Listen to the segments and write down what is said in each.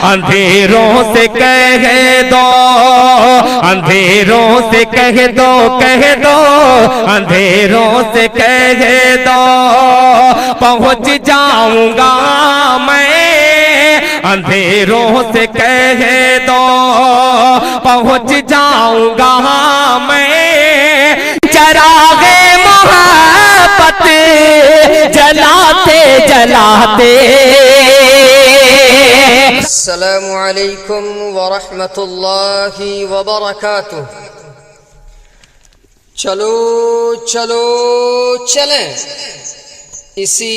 اندھیروں سے کہہ دو، اندھیروں سے کہہ دو، کہہ دو اندھیروں سے کہہ دو، پہنچ جاؤں گا میں، اندھیروں سے کہہ دو پہنچ جاؤں گا میں، چراغ محبت جلاتے جلاتے۔ السلام علیکم ورحمۃ اللہ وبرکاتہ۔ چلو چلو چلیں، اسی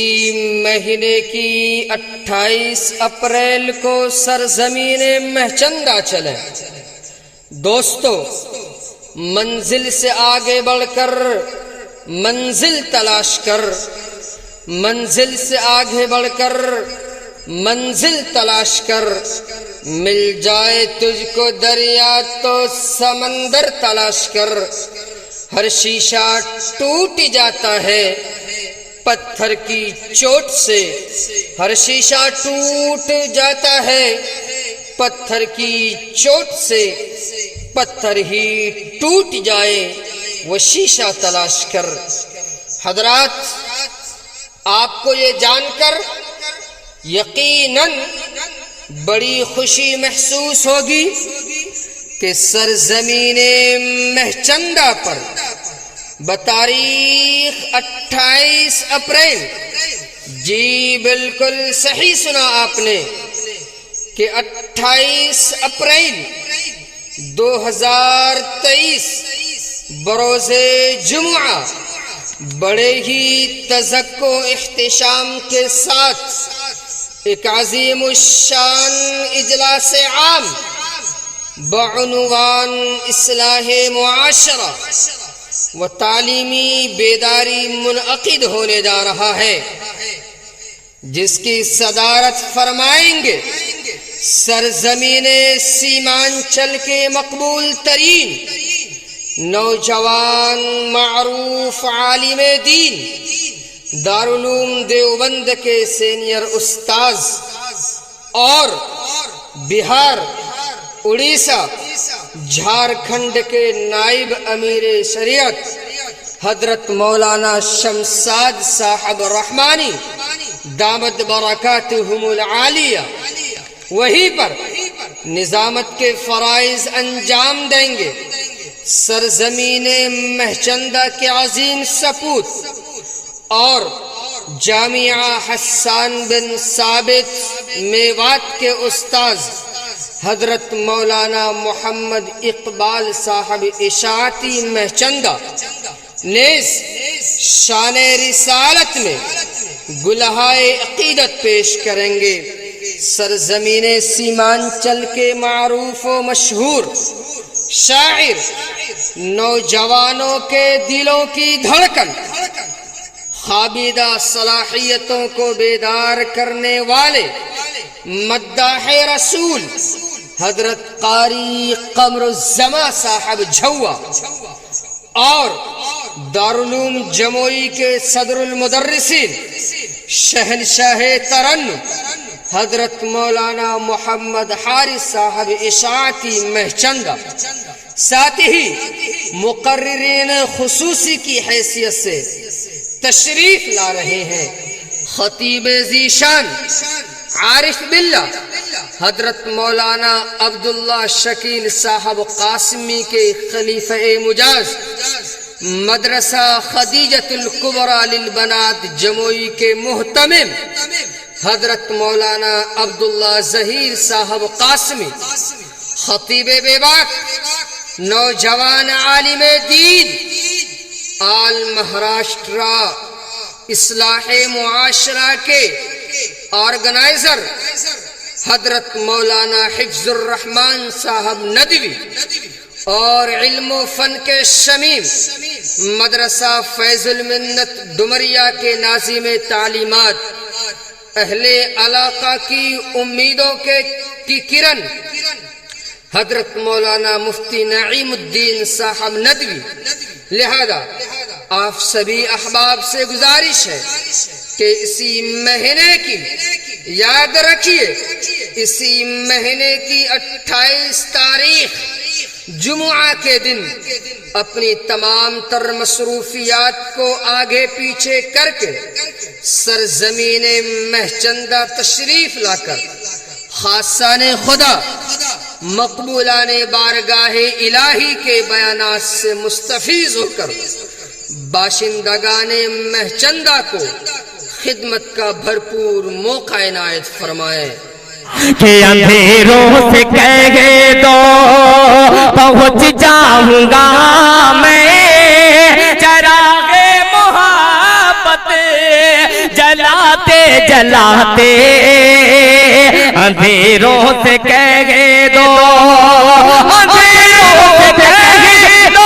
مہینے کی 28 اپریل کو سرزمین مہچندہ چلیں۔ دوستو، منزل سے آگے بڑھ کر منزل تلاش کر، منزل سے آگے بڑھ کر منزل تلاش کر، مل جائے تجھ کو دریا تو سمندر تلاش کر۔ ہر شیشہ ٹوٹ جاتا ہے پتھر کی چوٹ سے، ہر شیشہ ٹوٹ جاتا ہے پتھر کی چوٹ سے، پتھر ہی ٹوٹ جائے وہ شیشہ تلاش کر۔ حضرات، آپ کو یہ جان کر یقیناً بڑی خوشی محسوس ہوگی کہ سرزمین مہچندہ پر بتاریخ 28 اپریل، جی بالکل صحیح سنا آپ نے، کہ 28 اپریل 2023 بروز جمعہ بڑے ہی تزک و احتشام کے ساتھ ایک عظیم الشان اجلاس عام بعنوان اصلاح معاشرہ و تعلیمی بیداری منعقد ہونے جا رہا ہے، جس کی صدارت فرمائیں گے سرزمین سیمانچل کے مقبول ترین نوجوان معروف عالم دین، دارالعلوم دیوبند کے سینئر استاذ اور بہار، اڑیسہ، جھارکھنڈ کے نائب امیر شریعت حضرت مولانا شمساد صاحب رحمانی دامت برکاتہم العالیہ، وہیں پر نظامت کے فرائض انجام دیں گے۔ سرزمین مہچندہ کے عظیم سپوت اور جامعہ حسان بن ثابت میوات کے استاذ حضرت مولانا محمد اقبال صاحب اشاعتی مہچندہ نیز شان رسالت میں گلہائے عقیدت پیش کریں گے۔ سرزمین سیمانچل کے معروف و مشہور شاعر، نوجوانوں کے دلوں کی دھڑکن، خوابیدہ صلاحیتوں کو بیدار کرنے والے مداح رسول حضرت قاری قمر الزما صاحب جھوا اور دارالعلوم جموئی کے صدر المدرسین شہنشاہ ترنم حضرت مولانا محمد حارث صاحب اشاعتی مہچندہ، ساتھ ہی مقررین خصوصی کی حیثیت سے تشریف لا رہے ہیں خطیب ذیشان عارف باللہ حضرت مولانا عبداللہ شکیل صاحب قاسمی کے خلیفہ مجاز، مدرسہ خدیجۃ الکبریٰ للبنات جموئی کے محتمم حضرت مولانا عبداللہ ظہیر صاحب قاسمی، خطیب بیباک، نوجوان عالم دین، آل مہاراشٹرا اصلاح معاشرہ کے آرگنائزر حضرت مولانا حفظ الرحمن صاحب ندوی، اور علم و فن کے شمیم مدرسہ فیض المنت ڈمریا کے ناظم تعلیمات، اہل علاقہ کی امیدوں کی کرن حضرت مولانا مفتی نعیم الدین صاحب ندوی۔ لہذا آپ سبھی احباب سے گزارش ہے کہ اسی مہینے کی یاد رکھیے اسی مہینے کی 28 تاریخ جمعہ کے دن اپنی تمام تر مصروفیات کو آگے پیچھے کر کے سرزمین مہچندہ تشریف لا کر خاصان خدا مقبولان بارگاہ الہی کے بیانات سے مستفیض ہو کر باشندگان مہچندہ کو خدمت کا بھرپور موقع عنایت فرمائے کہ اندھیروں سے کہہ دو پہنچ جاؤں گا میں چراغ محبت جلاتے جلاتے اندھیروں سے کہہ دو اندھیروں سے کہہ دو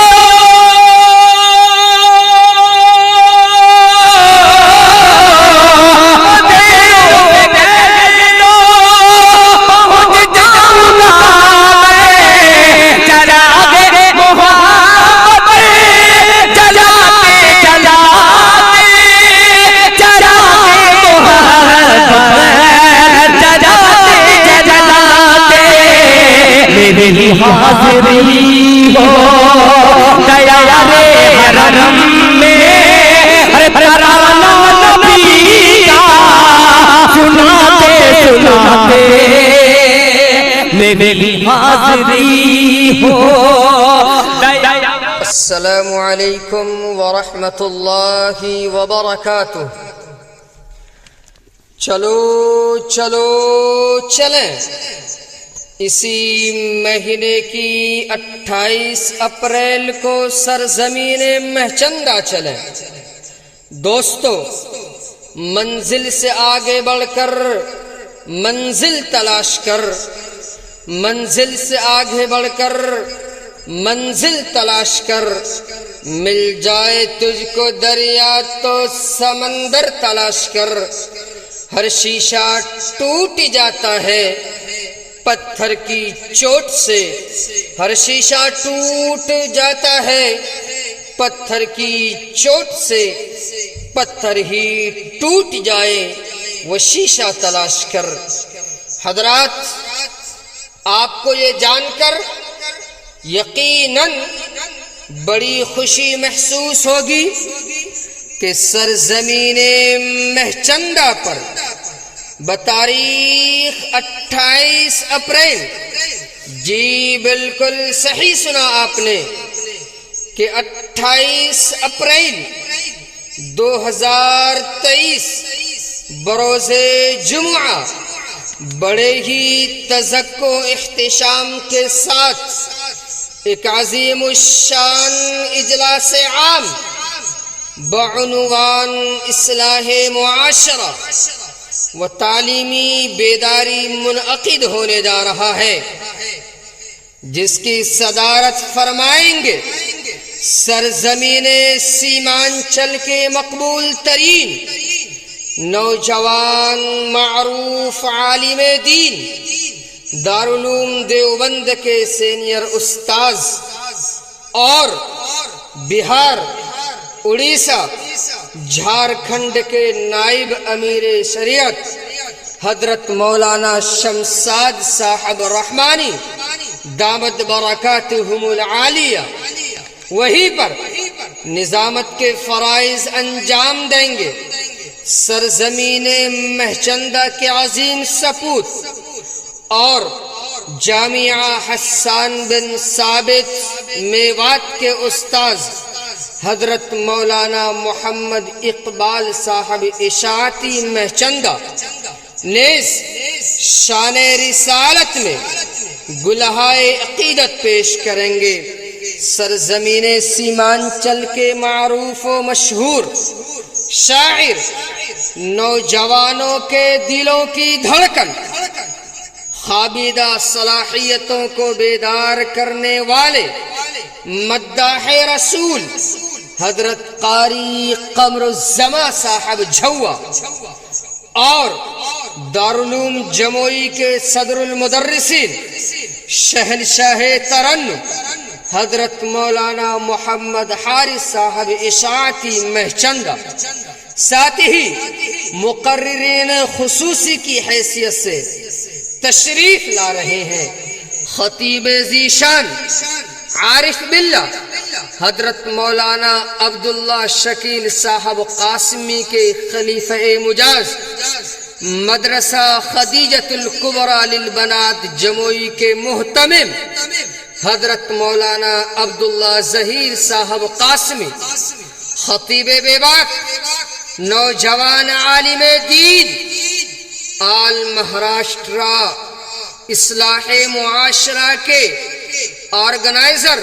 میری حاضری ہو گیا رے حرم میں ترانہ نبی کا سناتے سناتے میری حاضری ہو گیا۔ السلام علیکم ورحمۃ اللہ وبرکاتہ۔ چلو چلو چلیں، اسی مہینے کی 28 اپریل کو سرزمین مہچندہ چلیں۔ دوستو، منزل سے آگے بڑھ کر منزل تلاش کر، منزل سے آگے بڑھ کر منزل تلاش کر، مل جائے تجھ کو دریا تو سمندر تلاش کر۔ ہر شیشہ ٹوٹ جاتا ہے پتھر کی چوٹ سے، ہر شیشہ ٹوٹ جاتا ہے پتھر کی چوٹ سے، پتھر ہی ٹوٹ جائے وہ شیشہ تلاش کر۔ حضرات، آپ کو یہ جان کر یقیناً بڑی خوشی محسوس ہوگی کہ سرزمین مہچندہ پر بتاریخ 28 اپریل، جی بالکل صحیح سنا آپ نے، کہ 28 اپریل 2023 بروز جمعہ بڑے ہی تزک و احتشام کے ساتھ ایک عظیم الشان اجلاس عام بعنوان اصلاح معاشرہ و تعلیمی بیداری منعقد ہونے جا رہا ہے، جس کی صدارت فرمائیں گے سرزمین سیمانچل کے مقبول ترین نوجوان معروف عالم دین، دارالعلوم دیوبند کے سینئر استاذ اور بہار، اڑیسہ، جھارکھنڈ کے نائب امیر شریعت حضرت مولانا شمساد صاحب رحمانی دامت برکاتہم العالیہ وہیں پر نظامت کے فرائض انجام دیں گے۔ سرزمین مہچندہ کے عظیم سپوت اور جامعہ حسان بن ثابت میوات کے استاذ حضرت مولانا محمد اقبال صاحب اشاعتی مہچندہ نیز شان رسالت میں گلہائے عقیدت پیش کریں گے۔ سرزمین سیمانچل کے معروف و مشہور شاعر، نوجوانوں کے دلوں کی دھڑکن، خوابیدہ صلاحیتوں کو بیدار کرنے والے مداح رسول حضرت قاری قمر الزما صاحب جھوا اور دارالعلوم جموئی کے صدر المدرسین شہنشاہ ترنم حضرت مولانا محمد حارث صاحب اشاعتی مہچندہ، ساتھ ہی مقررین خصوصی کی حیثیت سے تشریف لا رہے ہیں خطیب ذیشان عارف باللہ حضرت مولانا عبداللہ شکیل صاحب قاسمی کے خلیفہ مجاز مدرسہ خدیجۃ الکبریٰ للبنات جموئی کے محتمم حضرت مولانا عبداللہ ظہیر صاحب قاسمی خطیب بے باک نوجوان عالم دین آل مہاراشٹرا اصلاح معاشرہ کے آرگنائزر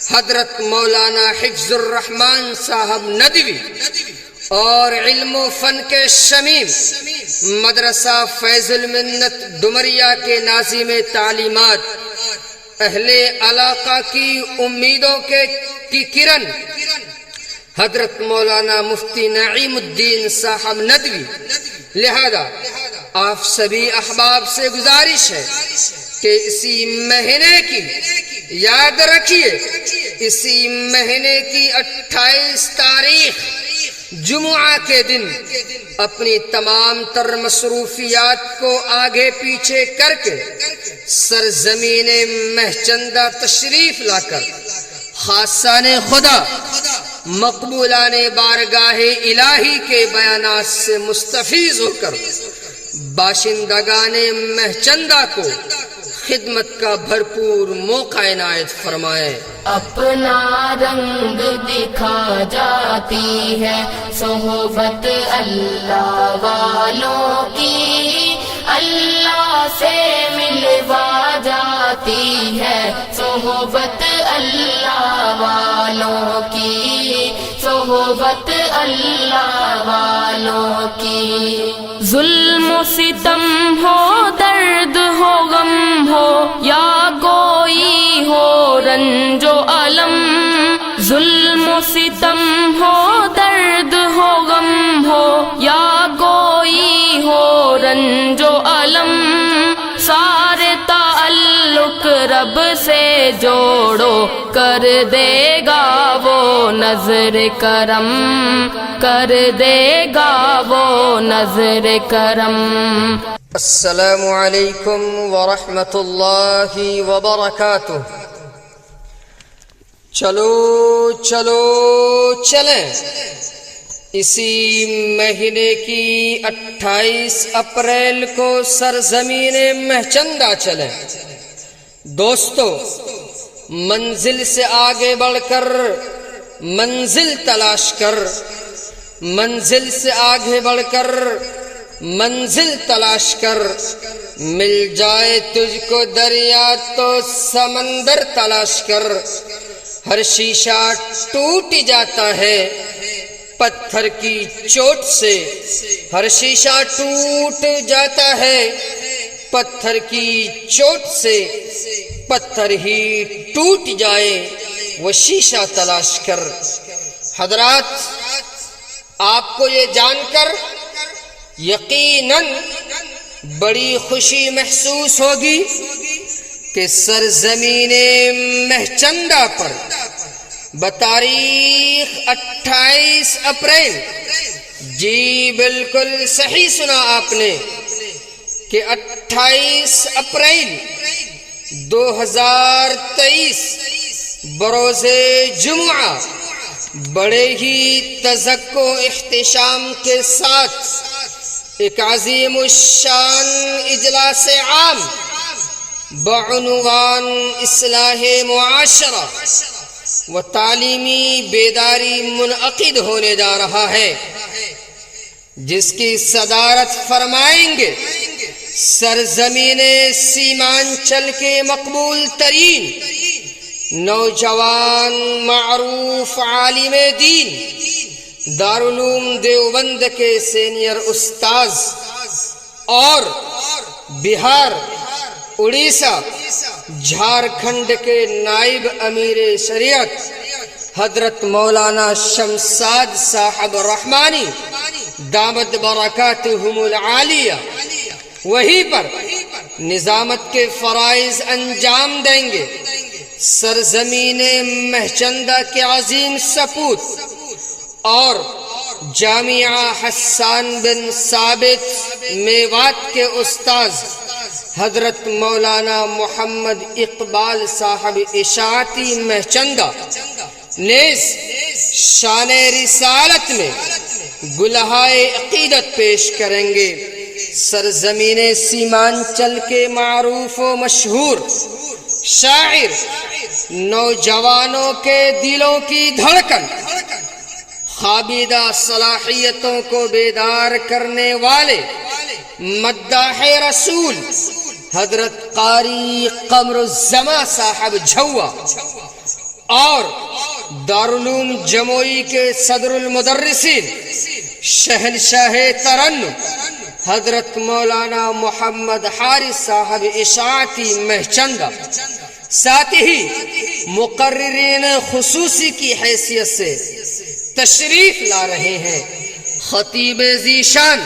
حضرت مولانا حفظ الرحمان صاحب ندوی اور علم و فن کے شمیم مدرسہ فیض المنت ڈمریا کے ناظم تعلیمات اہل علاقہ کی امیدوں کی کرن حضرت مولانا مفتی نعیم الدین صاحب ندوی، لہذا آپ سبھی احباب سے گزارش ہے کہ اسی مہینے کی یاد رکھیے، اسی مہینے کی 28 تاریخ جمعہ کے دن اپنی تمام تر مصروفیات کو آگے پیچھے کر کے سرزمین مہچندہ تشریف لا کر خاصان خدا مقبولان بارگاہ الہی کے بیانات سے مستفیض ہو کر باشندگان مہچندہ کو خدمت کا بھرپور موقع عنایت فرمائے۔ اپنا رنگ دکھا جاتی ہے صحبت اللہ والوں کی، اللہ سے ملوا جاتی ہے صحبت اللہ والوں کی، صحبت اللہ والوں کی۔ ظلم و ستم ہو، درد ہو، غم ہو یا کوئی ہو رنج و علم، ظلم و ستم ہو، درد ہو، غم ہو یا کوئی ہو رنج و علم، سارے تعلق رب سے جوڑو، کر دے گا وہ نظر کرم، کر دے گا وہ نظر کرم۔ السلام علیکم ورحمۃ اللہ وبرکاتہ۔ چلو چلو چلیں، اسی مہینے کی 28 اپریل کو سرزمین مہچندہ چلیں۔ دوستو، منزل سے آگے بڑھ کر منزل تلاش کر، منزل سے آگے بڑھ کر منزل تلاش کر، مل جائے تجھ کو دریا تو سمندر تلاش کر، ہر شیشہ ٹوٹ جاتا ہے پتھر کی چوٹ سے، ہر شیشہ ٹوٹ جاتا ہے پتھر کی چوٹ سے، پتھر ہی ٹوٹ جائے وہ شیشہ تلاش کر۔ حضرات، آپ کو یہ جان کر یقیناً بڑی خوشی محسوس ہوگی کہ سرزمین مہچندہ پر بتاریخ 28 اپریل، جی بالکل صحیح سنا آپ نے، کہ 28 اپریل 2023 بروز جمعہ بڑے ہی تزک و احتشام کے ساتھ ایک عظیم الشان اجلاس عام بعنوان اصلاح معاشرہ و تعلیمی بیداری منعقد ہونے جا رہا ہے، جس کی صدارت فرمائیں گے سرزمین سیمانچل کے مقبول ترین نوجوان معروف عالم دین، دارالعلوم دیوبند کے سینئر استاذ اور بہار، اڑیسہ، جھارکھنڈ کے نائب امیر شریعت حضرت مولانا شمساد صاحب رحمانی دامت برکاتہم العالیہ وہیں پر نظامت کے فرائض انجام دیں گے۔ سرزمین مہچندہ کے عظیم سپوت اور جامعہ حسان بن ثابت میوات کے استاذ حضرت مولانا محمد اقبال صاحب اشاعتی مہچندہ نیز شان رسالت میں گلہائے عقیدت پیش کریں گے۔ سرزمین سیمانچل کے معروف و مشہور شاعر، نوجوانوں کے دلوں کی دھڑکن، خوابیدہ صلاحیتوں کو بیدار کرنے والے مداح رسول حضرت قاری قمر الزماں صاحب جھوا اور دارالعلوم جموئی کے صدر المدرسین شہنشاہ ترنم حضرت مولانا محمد حارث صاحب اشاعتی مہچندہ، ساتھ ہی مقررین خصوصی کی حیثیت سے تشریف لا رہے ہیں۔ خطیب ذیشان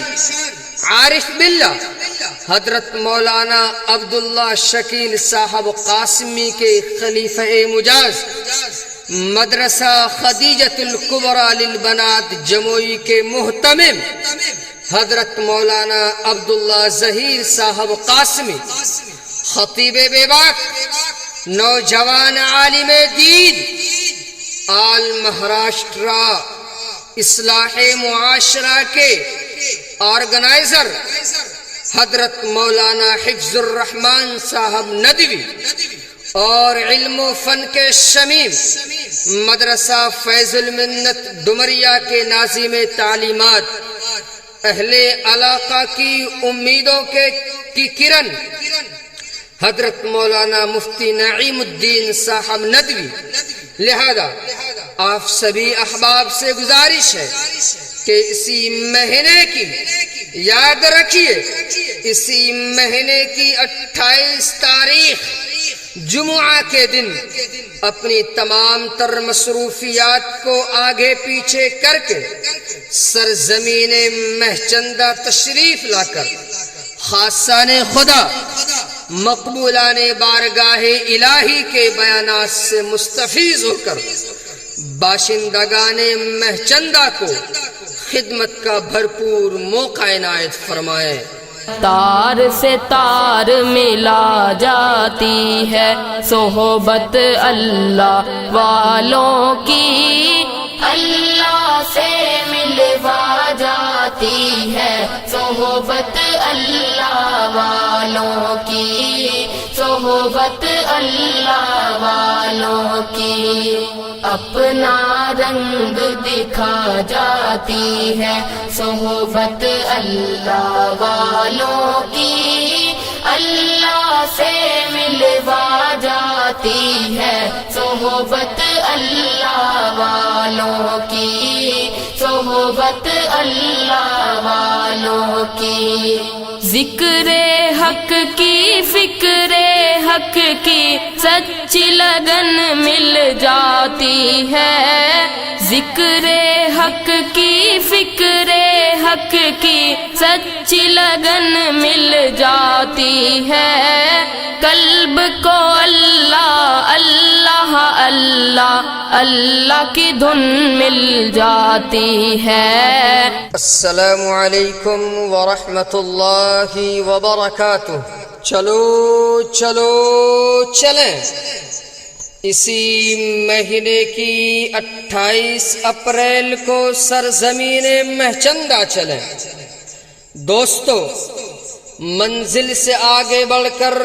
عارف باللہ حضرت مولانا عبداللہ شکیل صاحب قاسمی کے خلیفہ مجاز مدرسہ خدیجۃ الکبریٰ للبنات جموئی کے محتمم حضرت مولانا عبداللہ ظہیر صاحب قاسمی، خطیب بے باک نوجوان عالم دین آل مہاراشٹرا اصلاح معاشرہ کے آرگنائزر حضرت مولانا حفظ الرحمان صاحب ندوی اور علم و فن کے شمیم مدرسہ فیض المنت ڈمریا کے ناظم تعلیمات، اہل علاقہ کی امیدوں کی کرن حضرت مولانا مفتی نعیم الدین صاحب ندوی۔ لہذا آپ سبھی احباب سے گزارش ہے کہ اسی مہینے کی یاد رکھیے، اسی مہینے کی 28 تاریخ جمعہ کے دن اپنی تمام تر مصروفیات کو آگے پیچھے کر کے سرزمین مہچندہ تشریف لا کر خاصان خدا مقبولان بارگاہ الہی کے بیانات سے مستفیض ہو کر باشندگان مہچندہ کو خدمت کا بھرپور موقع عنایت فرمائے۔ تار سے تار ملا جاتی ہے صحبت اللہ والوں کی، اللہ سے ملوا جاتی ہے صحبت اللہ والوں کی، صحبت اللہ والوں کی، اپنا رنگ دکھا جاتی ہے صحبت اللہ والوں کی، اللہ سے ملوا جاتی ہے صحبت اللہ والوں کی، صحبت اللہ والوں کی، ذکر حق کی فکر حق کی سچی لگن مل جاتی ہے، ذکر حق کی فکر حق کی سچی لگن مل جاتی ہے، قلب کو اللہ اللہ اللہ اللہ کی دھن مل جاتی ہے۔ السلام علیکم ورحمۃ اللہ وبرکاتہ۔ چلو چلو چلیں، اسی مہینے کی 28 اپریل کو سرزمین مہچندہ چلیں۔ دوستو، منزل سے آگے بڑھ کر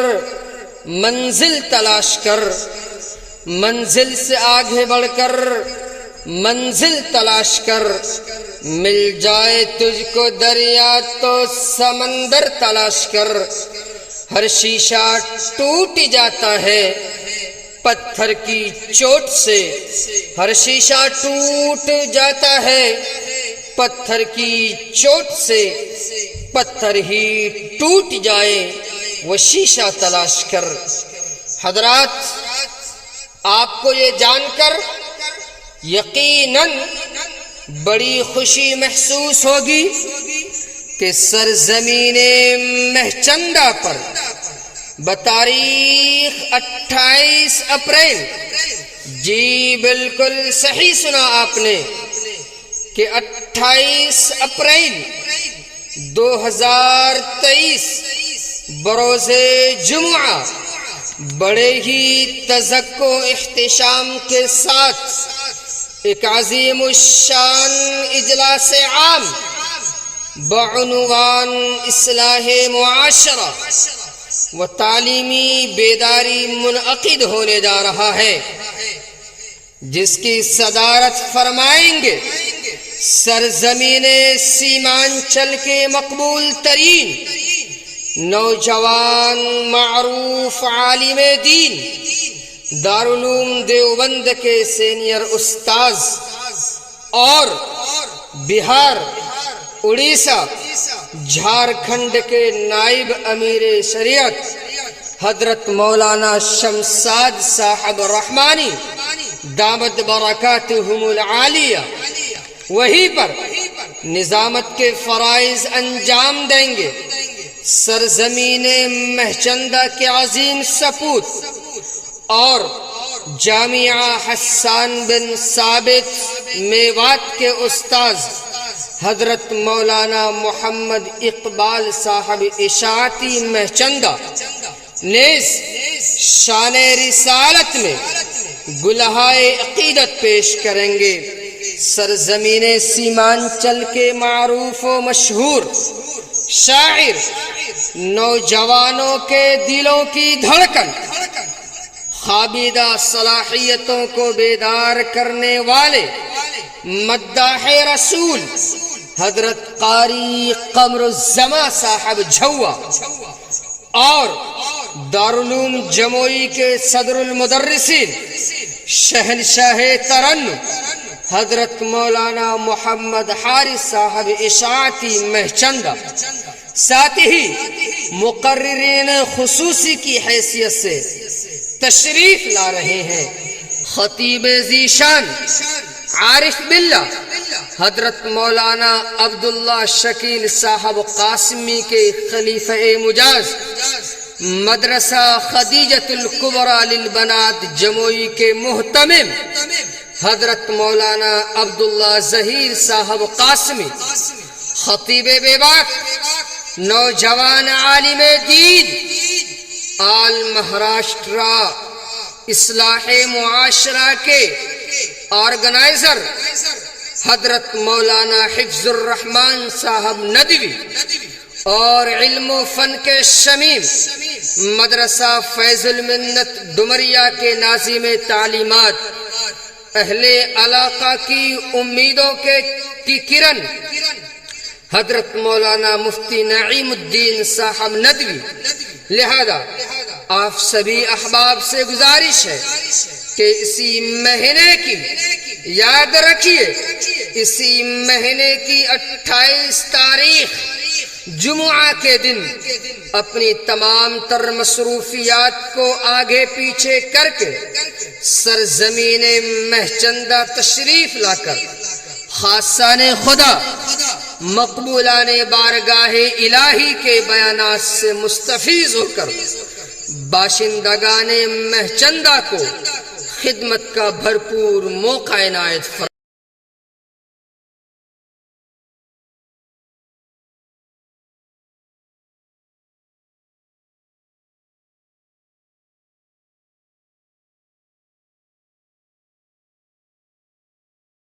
منزل تلاش کر، منزل سے آگے بڑھ کر منزل تلاش کر، مل جائے تجھ کو دریا تو سمندر تلاش کر، ہر شیشہ ٹوٹ جاتا ہے پتھر کی چوٹ سے، ہر شیشہ ٹوٹ جاتا ہے پتھر کی چوٹ سے، پتھر ہی ٹوٹ جائے وہ شیشہ تلاش کر۔ حضرات، آپ کو یہ جان کر یقیناً بڑی خوشی محسوس ہوگی کہ سرزمین مہچندہ پر بتاریخ 28 اپریل، جی بالکل صحیح سنا آپ نے کہ 28 اپریل 2023 بروز جمعہ بڑے ہی تزک و احتشام کے ساتھ ایک عظیم الشان اجلاس عام بعنوان اصلاح معاشرہ و تعلیمی بیداری منعقد ہونے جا رہا ہے، جس کی صدارت فرمائیں گے سرزمین سیمانچل کے مقبول ترین نوجوان معروف عالم دین، دارالعلوم دیوبند کے سینئر استاذ اور بہار، اڑیسہ، جھارکھنڈ کے نائب امیر شریعت حضرت مولانا شمساد صاحب رحمانی دامت برکاتہم العالیہ وہیں پر نظامت کے فرائض انجام دیں گے۔ سرزمین مہچندہ کے عظیم سپوت اور جامعہ حسان بن ثابت میوات کے استاذ حضرت مولانا محمد اقبال صاحب اشاعتی مہچندہ نیز شان رسالت میں گلہائے عقیدت پیش کریں گے۔ سرزمین سیمانچل کے معروف و مشہور شاعر، نوجوانوں کے دلوں کی دھڑکن، خوابیدہ صلاحیتوں کو بیدار کرنے والے مداح رسول حضرت قاری قمر الزما صاحب جھوا اور دارالعلوم جموئی کے صدر المدرسین شہنشاہ ترنم حضرت مولانا محمد حارث صاحب اشاعتی مہچندہ، ساتھ ہی مقررین خصوصی کی حیثیت سے تشریف لا رہے ہیں خطیب ذیشان عارف باللہ حضرت مولانا عبداللہ شکیل صاحب قاسمی کے خلیفہ مجاز، مدرسہ خدیجۃ الکبریٰ للبنات جموئی کے محتمم حضرت مولانا عبداللہ ظہیر صاحب قاسمی، خطیب بیباک نوجوان عالم دین آل مہاراشٹرا اصلاح معاشرہ کے آرگنائزر حضرت مولانا حفظ الرحمن صاحب ندوی اور علم و فن کے شمیم مدرسہ فیض المنت ڈمریا کے ناظم تعلیمات، اہل علاقہ کی امیدوں کی کرن حضرت مولانا مفتی نعیم الدین صاحب ندوی۔ لہذا آپ سبھی احباب سے گزارش ہے کہ اسی مہینے کی یاد رکھیے، اسی مہینے کی 28 تاریخ جمعہ کے دن اپنی تمام تر مصروفیات کو آگے پیچھے کر کے سرزمین مہچندہ تشریف لا کر خاصان خدا، مقبولان بارگاہ الہی کے بیانات سے مستفیض ہو کر باشندگان مہچندہ کو خدمت کا بھرپور موقع عنایت فرمائیں۔